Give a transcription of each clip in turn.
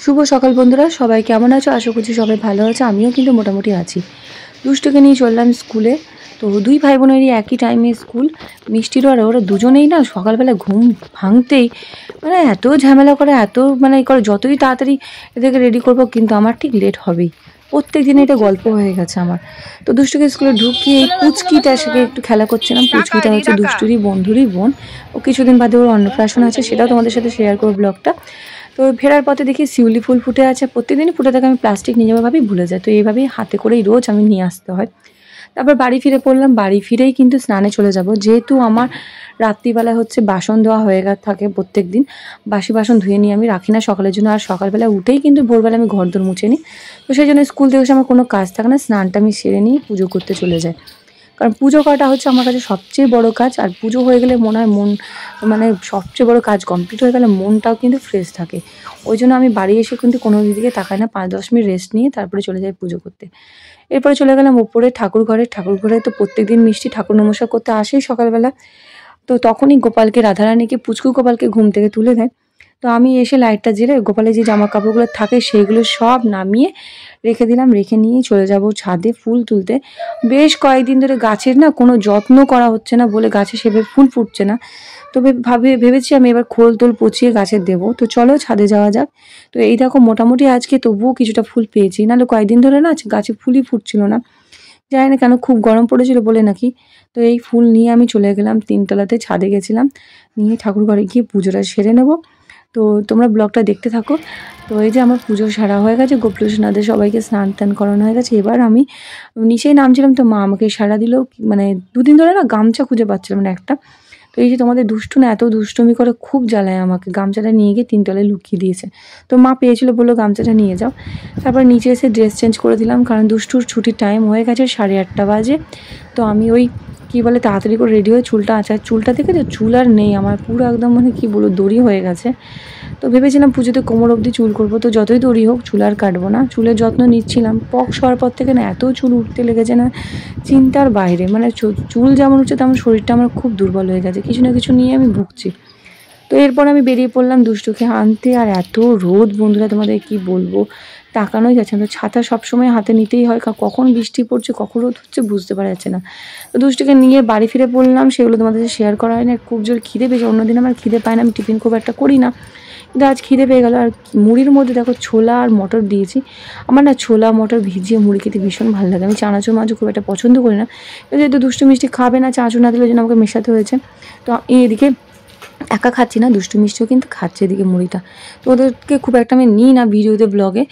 শুভ সকাল বন্ধুরা, সবাই কেমন আছো? আশা করছি সবাই ভালো আছে। আমিও কিন্তু মোটামুটি আছি। দুষ্টুকে নিয়ে চললাম স্কুলে। তো দুই ভাই বোনেরই একই টাইমে স্কুল। মিষ্টিরও আর ওরা দুজনেই না সকালবেলা ঘুম ভাঙতেই মানে এত ঝামেলা করে, এত মানে করে, যতই তাড়াতাড়ি এদেরকে রেডি করবো কিন্তু আমার ঠিক লেট হবেই। প্রত্যেক দিন এটা গল্প হয়ে গেছে আমার। তো দুষ্টুকে স্কুলে ঢুকিয়ে এই পুচকিটার সাথে একটু খেলা করছিলাম। পুচকিটা হচ্ছে দুষ্টুরই বন্ধুরই বোন। ও কিছুদিন বাদে ওর অন্নপ্রাশন আছে, সেটাও তোমাদের সাথে শেয়ার করবো ব্লগটা। তো ফেরার পথে দেখি শিউলি ফুল ফুটে আছে, প্রত্যেকদিনই ফুটে থাকে। আমি প্লাস্টিক নিয়ে যাবো ভাবেই ভুলে যাই, তো এইভাবেই হাতে করেই রোজ আমি নিয়ে আসতে হয়। তারপর বাড়ি ফিরে পড়লাম। বাড়ি ফিরেই কিন্তু স্নানে চলে যাব, যেহেতু আমার রাত্রিবেলা হচ্ছে বাসন ধোয়া হয়ে থাকে প্রত্যেক দিন। বাসি বাসন ধুয়ে নিয়ে আমি রাখি না সকালের জন্য, আর সকালবেলা উঠেই কিন্তু ভোরবেলা আমি ঘর দোর মুছে নিই। তো সেই জন্য স্কুল থেকে এসে আমার কোনো কাজ থাকে না, স্নানটা আমি সেরে নিয়ে পুজো করতে চলে যাই। কারণ পুজো করাটা হচ্ছে আমার কাছে সবচেয়ে বড় কাজ। আর পুজো হয়ে গেলে মনে হয় মন মানে সবচেয়ে বড় কাজ কমপ্লিট হয়ে গেলে মনটাও কিন্তু ফ্রেশ থাকে। ওই জন্য আমি বাড়ি এসে কিন্তু কোনো দিকে তাকাই না, 5-10 মিনিট রেস্ট নিয়ে তারপরে চলে যাই পুজো করতে। এরপরে চলে গেলাম ওপরে ঠাকুর ঘরে তো প্রত্যেকদিন মিষ্টি ঠাকুর নমস্কার করতে আসেই সকালবেলা। তো তখনই গোপালকে, রাধারানীকে, পুচকু গোপালকে ঘুম থেকে তুলে দেয়। তো আমি এসে লাইটটা জ্বেলে গোপালের যে জামা কাপড়গুলো থাকে সেইগুলো সব নামিয়ে রেখে দিলাম। রেখে নিয়েই চলে যাব ছাদে ফুল তুলতে। বেশ কয়েকদিন ধরে গাছের না কোনো যত্ন করা হচ্ছে না বলে গাছে সেভাবে ফুল ফুটছে না। তবে ভেবেছি আমি এবার খোল টোল পচিয়ে গাছে দেবো। তো চলো ছাদে যাওয়া যাক। তো এই দেখো মোটামুটি আজকে তবুও কিছুটা ফুল পেয়েছি, নাহলে কয়েকদিন ধরে না গাছে ফুলই ফুটছিল না। জানি না কেন, খুব গরম পড়েছিল বলে নাকি। তো এই ফুল নিয়ে আমি চলে গেলাম 3তলাতে, ছাদে গেছিলাম। নিয়ে ঠাকুর ঘরে গিয়ে পুজোটা সেরে নেবো। তো তোমরা ব্লগটা দেখতে থাকো। তো এই যে আমার পুজো সারা হয়ে গেছে, গোপলোচনাদের সবাইকে স্নান টান করানো হয়ে গেছে। এবার আমি নিচেই নামছিলাম, তো মা আমাকে সারা দিল। মানে দুদিন ধরে না গামছা খুঁজে পাচ্ছিলাম না একটা। তো এই যে তোমাদের দুষ্টু না এত দুষ্টুমি করে, খুব জ্বালায় আমাকে। গামছাটা নিয়ে গিয়ে 3তলায় লুকিয়ে দিয়েছে। তো মা পেয়েছিল, বললো গামছাটা নিয়ে যাও। তারপর নিচে এসে ড্রেস চেঞ্জ করে দিলাম, কারণ দুষ্টুর ছুটির টাইম হয়ে গেছে, 8:30 বাজে। তো আমি ওই কী বলে তাড়াতাড়ি করে রেডি হয়ে চুলটা চুলটা থেকে যে চুল আর নেই আমার, পুরো একদম মানে কী বলবো দড়ি হয়ে গেছে। তো ভেবেছিলাম পুজোতে কোমর অবধি চুল করবো, তো যতই দড়ি হোক চুল আর কাটবো না। চুলের যত্ন নিচ্ছিলাম, পক্স হওয়ার পর থেকে না এত চুল উঠতে লেগেছে না চিন্তার বাইরে। মানে চুল যেমন উঠছে তেমন শরীরটা আমার খুব দুর্বল হয়ে গেছে, কিছু না কিছু নিয়ে আমি ভুগছি। তো এরপর আমি বেরিয়ে পড়লাম দুষ্টুকে আনতে। আর এত রোদ বন্ধুরা, তোমাদের কি বলবো, তাকানোই যাচ্ছে না। তো ছাতা সবসময় হাতে নিতেই হয়, কখন বৃষ্টি পড়ছে কখন রোদ হচ্ছে বুঝতে পারা যাচ্ছে না। তো দুষ্টুকে নিয়ে বাড়ি ফিরে পড়লাম, সেগুলো তোমাদের সাথে শেয়ার করা হয় না। খুব জোর খিদে পেয়েছে, অন্যদিন আমার খিদে পায় না, আমি টিফিন খুব একটা করি না, কিন্তু আজ খিদে পেয়ে গেলো। আর মুড়ির মধ্যে দেখো ছোলা আর মটর দিয়েছি। আমার না ছোলা মটর ভিজিয়ে মুড়ি খেতে ভীষণ ভালো লাগে। আমি চানাচুর মাছও খুব একটা পছন্দ করি না, যেহেতু দুষ্টু মিষ্টি খাবে না, চানাচুর না দিলে ওই জন্য আমাকে মেশাতে হয়েছে। তো এদিকে একা খাচ্ছি না, দুষ্টু মিষ্টিও কিন্তু খাচ্ছে এদিকে মুড়িটা। তো ওদেরকে খুব একটা আমি নিই না ভিডিওতে, ব্লগে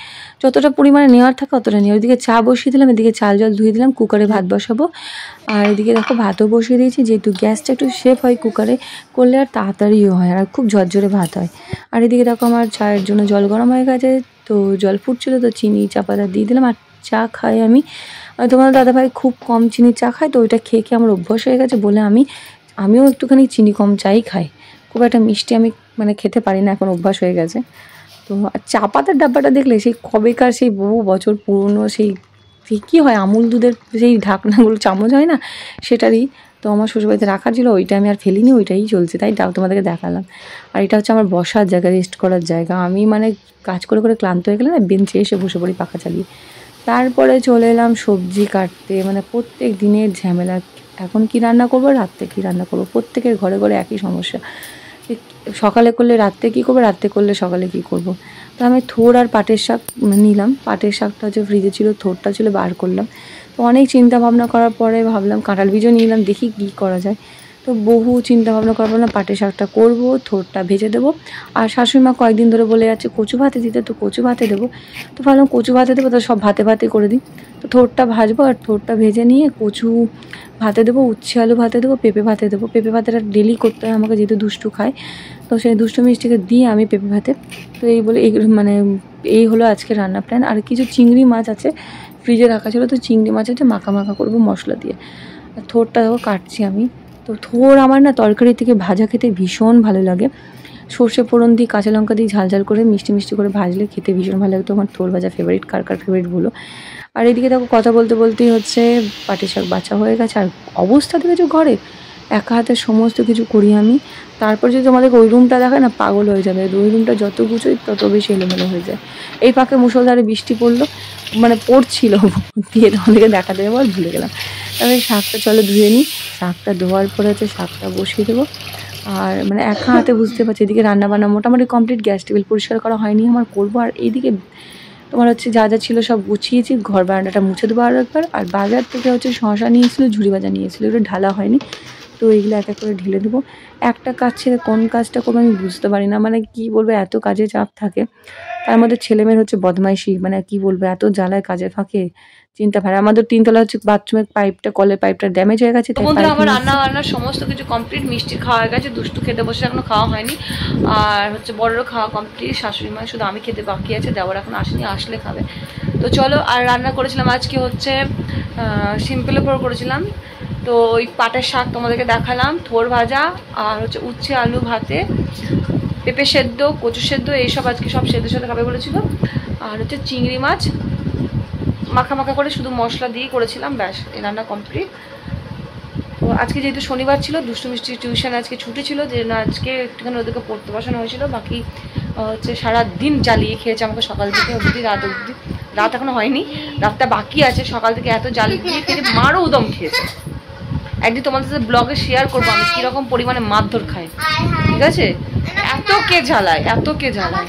যতটা পরিমাণে নেওয়ার থাকে অতটা নিই। ওইদিকে চা বসিয়ে দিলাম, এদিকে চাল জল ধুয়ে দিলাম, কুকারে ভাত বসাবো। আর এদিকে দেখো ভাতও বসিয়ে দিয়েছি, যেহেতু গ্যাসটা একটু সেফ হয় কুকারে করলে, আর তাড়াতাড়িও হয় আর খুব ঝরঝরে ভাত হয়। আর এদিকে দেখো আমার চায়ের জন্য জল গরম হয়ে গেছে, তো জল ফুটছিলো, তো চিনি চা পাতা দিয়ে দিলাম। আর চা খাই আমি, তোমার দাদাভাই খুব কম চিনি চা খায়, তো ওইটা খেয়ে খেয়ে আমার অভ্যাস হয়ে গেছে বলে আমিও একটুখানি চিনি কম চাই খাই। খুব একটা মিষ্টি আমি মানে খেতে পারি না, এখন অভ্যাস হয়ে গেছে। তো চা পাতার ডাব্বাটা দেখলে সেই কবেকার সেই বহু বছর পুরনো সেই কী হয় আমুল দুধের সেই ঢাকনাগুলো চামচ হয় না, সেটারই। তো আমার শ্বশুরবাড়িতে রাখা ছিল, ওইটা আমি আর ফেলিনি, ওইটাই চলছে, তাই তোমাদেরকে দেখালাম। আর এটা হচ্ছে আমার বসার জায়গা, রেস্ট করার জায়গা। আমি মানে কাজ করে করে ক্লান্ত হয়ে গেলে না বেঞ্চে এসে বসে পড়ি পাখা চালিয়ে। তারপরে চলে এলাম সবজি কাটতে, মানে প্রত্যেক দিনের ঝামেলা। এখন কি রান্না করবো, রাত্রে কি রান্না করবো, প্রত্যেকের ঘরে ঘরে একই সমস্যা। সকালে করলে রাত্রে কী করবো, রাত্রে করলে সকালে কী করব। তো আমি থোড় আর পাটের শাক নিলাম। পাটের শাকটা হচ্ছে ফ্রিজে ছিল, থোড়টা ছিল বার করলাম। তো অনেক চিন্তা ভাবনা করার পরে ভাবলাম কাঁঠাল বীজও নিলাম, দেখি কী করা যায়। তো বহু চিন্তা ভাবনা করার পর পাটের শাকটা করবো, থোড়টা ভেজে দেবো। আর শাশুড়ি মা কয়েকদিন ধরে বলে যাচ্ছে কচু ভাতে দিতে, তো কচু ভাতে দেবো। তো ভাবলাম কচু ভাতে দেবো, তো সব ভাতে ভাতে করে দিই। তো থোড়টা ভাজবো, আর থোড়টা ভেজে নিয়ে কচু ভাতে দেবো, উচ্ছে আলু ভাতে দেবো, পেঁপে ভাতে দেবো। পেঁপে ভাতেটা ডেলি করতে হয় আমাকে, যেহেতু দুষ্টু খায়। তো সেই দুষ্টু মিষ্টিকে দিয়ে আমি পেঁপে ভাতে। তো এই বলে মানে এই হলো আজকে রান্না প্ল্যান। আর কিছু চিংড়ি মাছ আছে ফ্রিজে রাখা ছিল, তো চিংড়ি মাছ আছে মাখা মাখা করবো মশলা দিয়ে। আর থোড়টা দেখো কাটছি আমি। তো থোড় আমার না তরকারি থেকে ভাজা খেতে ভীষণ ভালো লাগে। সর্ষে ফোড়ন দিয়ে কাঁচা লঙ্কা দিয়ে ঝাল ঝাল করে মিষ্টি মিষ্টি করে ভাজলে খেতে ভীষণ ভালো লাগে। তো আমার থোড় ভাজা ফেভারিট, কার কার ফেভারিট বলো। আর এদিকে দেখো কথা বলতে বলতেই হচ্ছে পাটি শাক বাছা হয়ে গেছে। আর অবস্থা দেখেছো ঘরে, একা হাতে সমস্ত কিছু করি আমি। তারপর যদি তোমাদেরকে ওই রুমটা দেখায় না, পাগল হয়ে যাবে। ওই রুমটা যত গুছোই তত বেশি এলোমেলো হয়ে যায়। এই ফাঁকে মুষলধারে বৃষ্টি পড়লো, মানে পড়ছিল দিয়ে তোমাদেরকে দেখাতে যাবো আর ভুলে গেলাম। তারপরে শাকটা চলো ধুয়ে নিই। শাকটা ধোয়ার পরে হচ্ছে শাকটা বসিয়ে দেবো। আর মানে একা হাতে বুঝতে পারছি, এদিকে রান্নাবান্না মোটামুটি কমপ্লিট, গ্যাস টেবিল পরিষ্কার করা হয়নি আমার, করবো। আর এইদিকে তোমার হচ্ছে যা যা ছিল সব গুছিয়েছি, ঘর বারান্দাটা মুছে দেবো আরও একবার। আর বাজার থেকে হচ্ছে শশা নিয়েছিল, ঝুড়ি ভাজা নিয়েছিল, ওটা ঢালা হয়নি, তো এইগুলো এক এক করে ঢেলে দেবো। একটা কাজ ছেড়ে কোন কাজটা করবো আমি বুঝতে পারি না, মানে কি বলবো, এত কাজে চাপ থাকে। তার মধ্যে ছেলেমেয়ের হচ্ছে বদমাইশি, মানে কি বলবো, এত জ্বালায় কাজের ফাঁকে চিন্তা ভাড়া। আমাদের 3 তলা হচ্ছে বাথরুমের পাইপটা, কলের পাইপটা ড্যামেজ হয়ে গেছে। বন্ধুরা আমার রান্না বান্নার সমস্ত কিছু কমপ্লিট, মিষ্টি খাওয়া হয়ে গেছে, দুষ্টু খেতে বসে, এখনো খাওয়া হয়নি। আর হচ্ছে বড়রও খাওয়া কমপ্লিট, শাশুড়ি মা শুধু আমি খেতে বাকি আছে, দেওয়ার এখন আসেনি, আসলে খাবে। তো চলো, আর রান্না করেছিলাম আজকে হচ্ছে সিম্পলের উপর করেছিলাম। তো ওই পাটের শাক তোমাদেরকে দেখালাম, থোর ভাজা, আর হচ্ছে উচ্ছে আলু ভাতে, পেঁপে সেদ্ধ, কচু সেদ্ধ, এইসব আজকে সব সেদ্ধ সেদ্ধ খাবে বলেছিল। আর হচ্ছে চিংড়ি মাছ মাখা মাখা করে শুধু মশলা দিয়ে করেছিলাম, ব্যাস এই রান্না কমপ্লিট। তো আজকে যেহেতু শনিবার ছিল, দুষ্টু মিষ্টি টিউশন আজকে ছুটি ছিল, যে জন্য আজকে একটুখানি ওদেরকে পড়তে বসানো হয়েছিল। বাকি হচ্ছে সারাদিন জ্বালিয়ে খেয়েছে আমাকে, সকাল থেকে অবধি রাত অবধি। রাত এখনো হয়নি, রাতটা বাকি আছে, সকাল থেকে এত জ্বালিয়ে খেয়েছে, মারও উদম খেয়েছে। একদিন তোমাদের সাথে ব্লগে শেয়ার করবো আমি কিরকম পরিমাণে মারধর খাই, ঠিক আছে? এত কে জ্বালায়, এত কে জ্বালায়।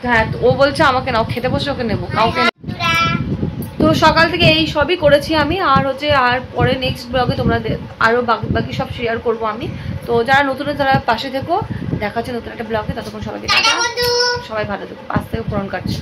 হ্যাঁ, ও বলছে আমাকে নাও, খেতে বসে ওকে নেবো, কাউকে। তো সকাল থেকে এই সবই করেছি আমি। আর হচ্ছে আর পরে নেক্সট ব্লগে তোমরা আরও বাকি সব শেয়ার করবো আমি। তো যারা নতুন তারা পাশে থেকো, দেখা হচ্ছে নতুন একটা ব্লগে। ততক্ষণ সবাইকে সবাই ভালো থেকো, পাশ থেকে ফোন কাটছে।